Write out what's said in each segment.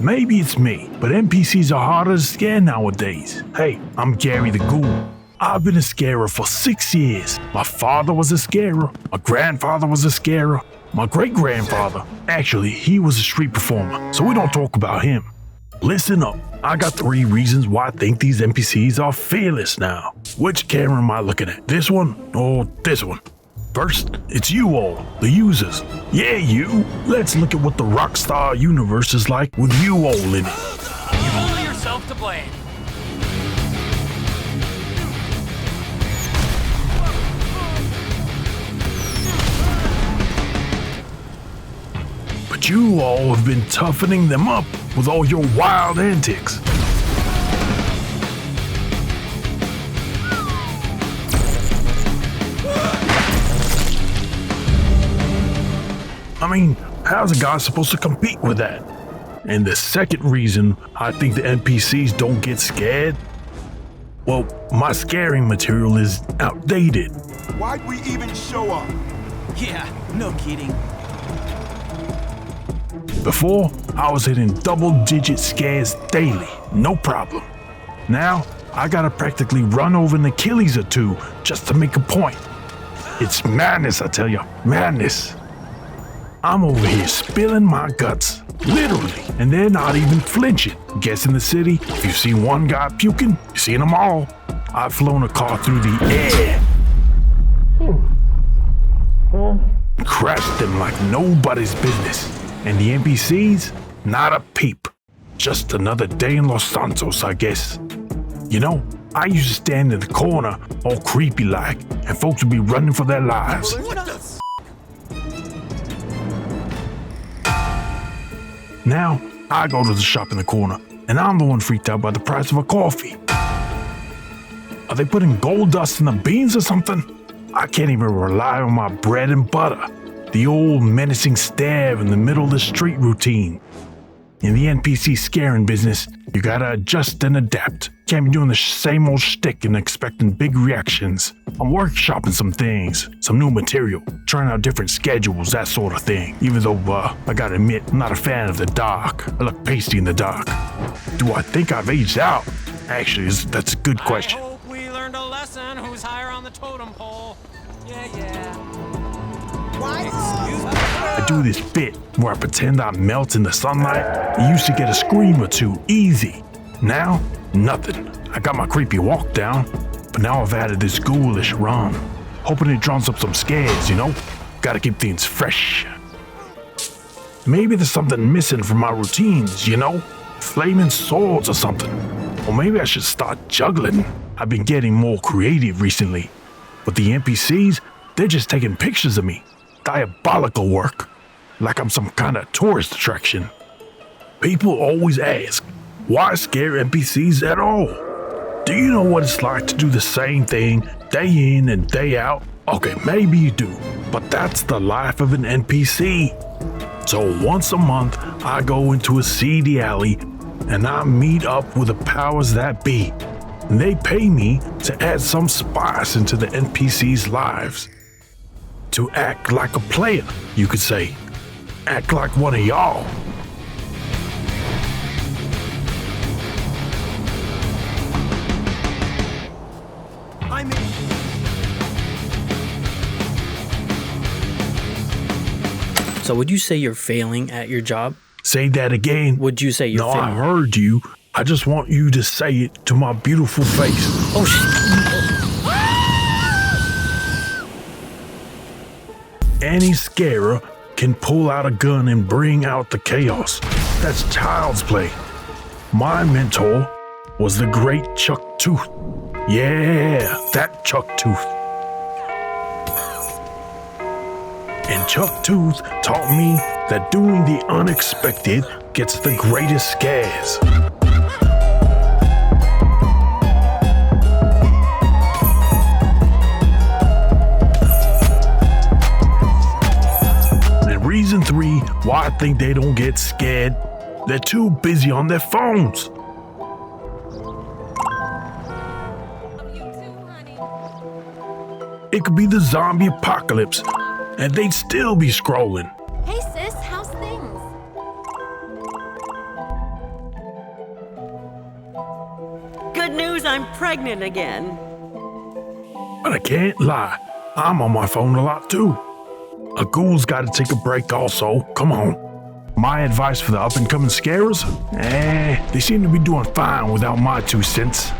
Maybe it's me, but NPCs are harder to scare nowadays. Hey, I'm Gary the Ghoul. I've been a scarer for 6 years. My father was a scarer. My grandfather was a scarer. My great-grandfather, actually, he was a street performer, so we don't talk about him. Listen up, I got 3 reasons why I think these NPCs are fearless now. Which camera am I looking at? This one or this one? First, it's you all, the users. Yeah, you. Let's look at what the Rockstar universe is like with you all in it. You've only yourself to blame. But you all have been toughening them up with all your wild antics. I mean, how's a guy supposed to compete with that? And the second reason I think the NPCs don't get scared, well, my scaring material is outdated. Why'd we even show up? Yeah, no kidding. Before, I was hitting double-digit scares daily, no problem. Now, I gotta practically run over an Achilles or 2 just to make a point. It's madness, I tell you, madness. I'm over here spilling my guts, literally, and they're not even flinching. Guess in the city, if you see one guy puking, you've seen them all. I've flown a car through the air. Crashed them like nobody's business. And the NPCs, not a peep. Just another day in Los Santos, I guess. You know, I used to stand in the corner, all creepy like, and folks would be running for their lives. Now, I go to the shop in the corner, and I'm the one freaked out by the price of a coffee. Are they putting gold dust in the beans or something? I can't even rely on my bread and butter. The old menacing stare in the middle of the street routine. In the NPC scaring business, you gotta adjust and adapt. Can't be doing the same old shtick and expecting big reactions. I'm workshopping some things, some new material, trying out different schedules, that sort of thing. Even though, I gotta admit, I'm not a fan of the dark. I look pasty in the dark. Do I think I've aged out? Actually, that's a good question. I hope we learned a lesson. Who's higher on the totem pole? Yeah. I do this bit where I pretend I melt in the sunlight. I used to get a scream or 2 easy. Now, nothing. I got my creepy walk down, but now I've added this ghoulish run. Hoping it drums up some scares, you know? Gotta keep things fresh. Maybe there's something missing from my routines, you know? Flaming swords or something. Or maybe I should start juggling. I've been getting more creative recently. But the NPCs, they're just taking pictures of me. Diabolical work. Like I'm some kind of tourist attraction. People always ask, why scare NPCs at all? Do you know what it's like to do the same thing day in and day out? Okay, maybe you do, but that's the life of an NPC. So once a month, I go into a seedy alley and I meet up with the powers that be. And they pay me to add some spice into the NPCs' lives. To act like a player, you could say. Act like one of y'all. So would you say you're failing at your job? Say that again. Would you say you're No, failing? I heard you. I just want you to say it to my beautiful face. Oh, shit. Any scarer can pull out a gun and bring out the chaos. That's child's play. My mentor was the great Chuck Tooth. Yeah, that Chuck Tooth. And Chuck Tooth taught me that doing the unexpected gets the greatest scares. Reason 3 why I think they don't get scared, they're too busy on their phones. It could be the zombie apocalypse, and they'd still be scrolling. Hey sis, how's things? news I'm pregnant again. But I can't lie, I'm on my phone a lot too. A ghoul's gotta take a break also, come on. My advice for the up-and-coming scarers? They seem to be doing fine without my 2 cents.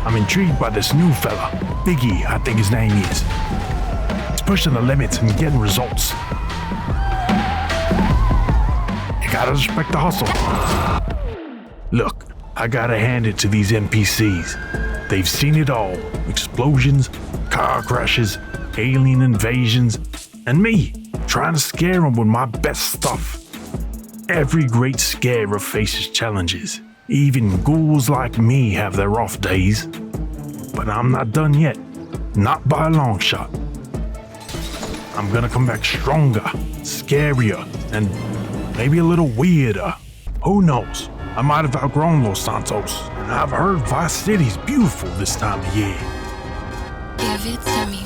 I'm intrigued by this new fella, Biggie, I think his name is. He's pushing the limits and getting results. You gotta respect the hustle. Look, I gotta hand it to these NPCs. They've seen it all. Explosions, car crashes, alien invasions, and me, trying to scare them with my best stuff. Every great scarer faces challenges. Even ghouls like me have their off days. But I'm not done yet. Not by a long shot. I'm gonna come back stronger, scarier, and maybe a little weirder. Who knows? I might have outgrown Los Santos, and I've heard Vice City's beautiful this time of year. Give it to me.